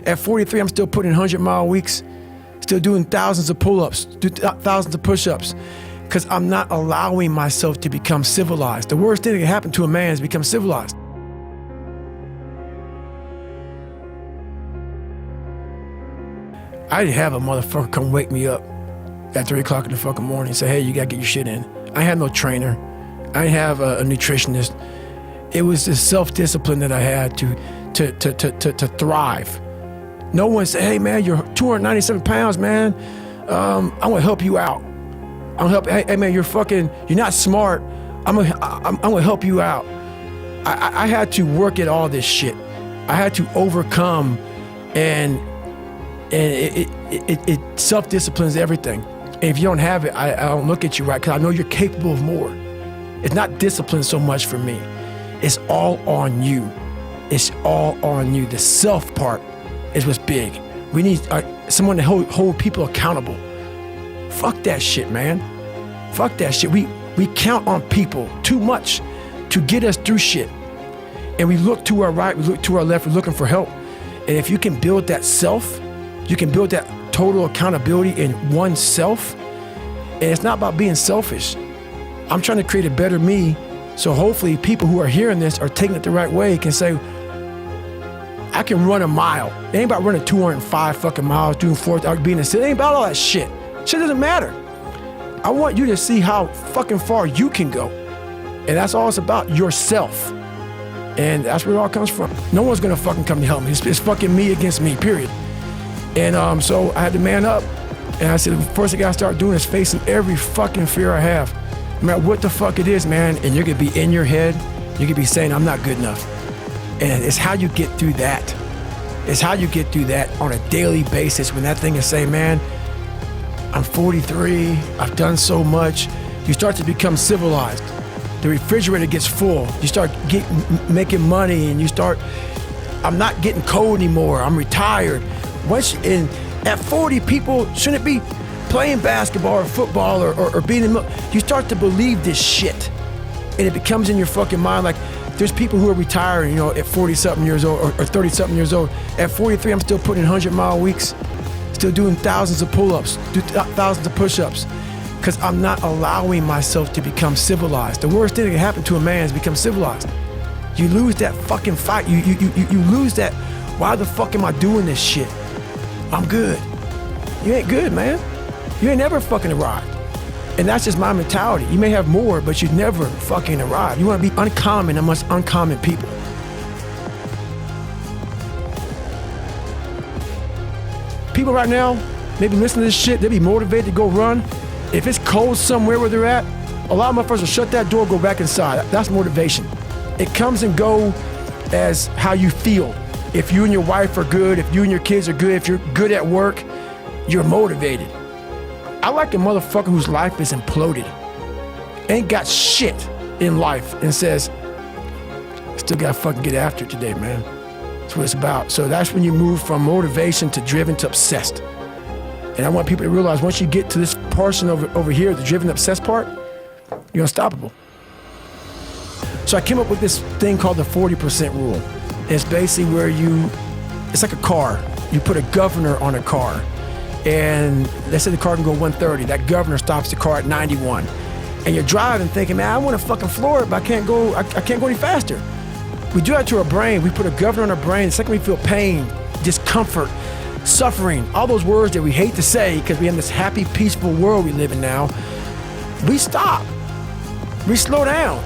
At 43, I'm still putting in 100-mile weeks, still doing thousands of pull-ups, thousands of push-ups, because I'm not allowing myself to become civilized. The worst thing that can happen to a man is become civilized. I didn't have a motherfucker come wake me up at 3 o'clock in the fucking morning and say, hey, you gotta get your shit in. I had no trainer. I didn't have a nutritionist. It was the self-discipline that I had to thrive. No one said, hey man, you're 297 pounds, man. I'm gonna help you out. I'm gonna help, hey man, you're not smart. I'm gonna help you out. I had to work at all this shit. I had to overcome, and it self-disciplines everything. And if you don't have it, I don't look at you right, because I know you're capable of more. It's not discipline so much for me. It's all on you. It's all on you. The self part is what's big. We need someone to hold people accountable. Fuck that shit, man. Fuck that shit. We count on people too much to get us through shit. And we look to our right, we look to our left, we're looking for help. And if you can build that self, you can build that total accountability in oneself. And it's not about being selfish. I'm trying to create a better me, so hopefully people who are hearing this are taking it the right way, can say, I can run a mile. It ain't about running 205 fucking miles, doing 4th, being a city. It ain't about all that shit. Shit doesn't matter. I want you to see how fucking far you can go. And that's all it's about, yourself. And that's where it all comes from. No one's gonna fucking come to help me. It's fucking me against me, period. And so I had to man up. And I said, the first thing I gotta start doing is facing every fucking fear I have. No matter what the fuck it is, man, and you're gonna be in your head, you could be saying, I'm not good enough. And it's how you get through that. It's how you get through that on a daily basis, when that thing is saying, man, I'm 43, I've done so much. You start to become civilized. The refrigerator gets full. You start making money, and you start, I'm not getting cold anymore, I'm retired. At 40, people shouldn't be playing basketball or football or being in, you start to believe this shit. And it becomes in your fucking mind, like, there's people who are retiring, at 40-something years old or 30-something years old. At 43, I'm still putting in 100-mile weeks, still doing thousands of pull-ups, thousands of push-ups, because I'm not allowing myself to become civilized. The worst thing that can happen to a man is become civilized. You lose that fucking fight. You lose that, why the fuck am I doing this shit? I'm good. You ain't good, man. You ain't never fucking arrived. And that's just my mentality. You may have more, but you've never fucking arrived. You want to be uncommon amongst uncommon people. People right now, maybe listening to this shit, they'll be motivated to go run. If it's cold somewhere where they're at, a lot of motherfuckers will shut that door, go back inside. That's motivation. It comes and go as how you feel. If you and your wife are good, if you and your kids are good, if you're good at work, you're motivated. I like a motherfucker whose life is imploded, ain't got shit in life, and says, still gotta fucking get after it today, man. That's what it's about. So that's when you move from motivation to driven to obsessed. And I want people to realize, once you get to this portion over here, the driven obsessed part, you're unstoppable. So I came up with this thing called the 40% rule. It's basically where it's like a car. You put a governor on a car. And let's say the car can go 130. That governor stops the car at 91. And you're driving thinking, man, I want to fucking floor it, but I can't go any faster. We do that to our brain. We put a governor on our brain. The second we feel pain, discomfort, suffering, all those words that we hate to say because we have this happy, peaceful world we live in now, we stop. We slow down.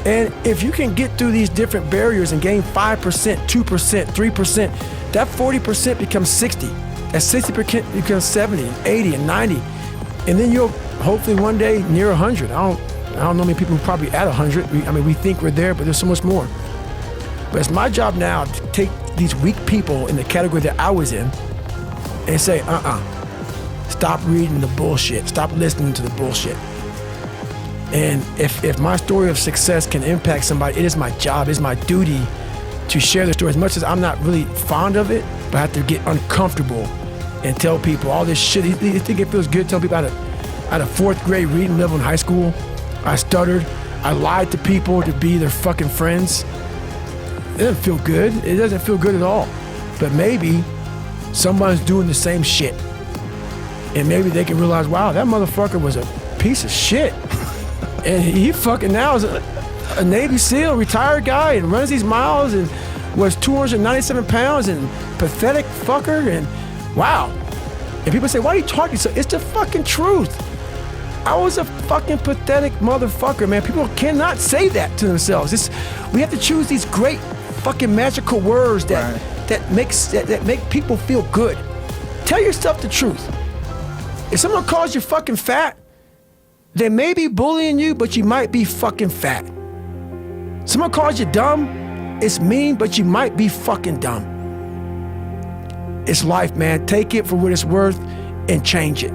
And if you can get through these different barriers and gain 5%, 2%, 3%, that 40% becomes 60. That 60% becomes 70, and 80, and 90. And then you'll hopefully one day near 100. I don't know many people who are probably at 100. We think we're there, but there's so much more. But it's my job now to take these weak people in the category that I was in and say, stop reading the bullshit. Stop listening to the bullshit. And if my story of success can impact somebody, it is my job, it is my duty to share the story. As much as I'm not really fond of it, but I have to get uncomfortable and tell people all this shit. You think it feels good telling people I had a 4th grade reading level in high school? I stuttered. I lied to people to be their fucking friends. It doesn't feel good. It doesn't feel good at all. But maybe someone's doing the same shit. And maybe they can realize, wow, that motherfucker was a piece of shit. And he fucking now is a Navy SEAL, retired guy, and runs these miles and was 297 pounds and pathetic fucker, and wow. And people say, why are you talking so? It's the fucking truth. I was a fucking pathetic motherfucker, man. People cannot say that to themselves. We have to choose these great fucking magical words that make people feel good. Tell yourself the truth. If someone calls you fucking fat, they may be bullying you, but you might be fucking fat. Someone calls you dumb, it's mean, but you might be fucking dumb. It's life, man. Take it for what it's worth and change it.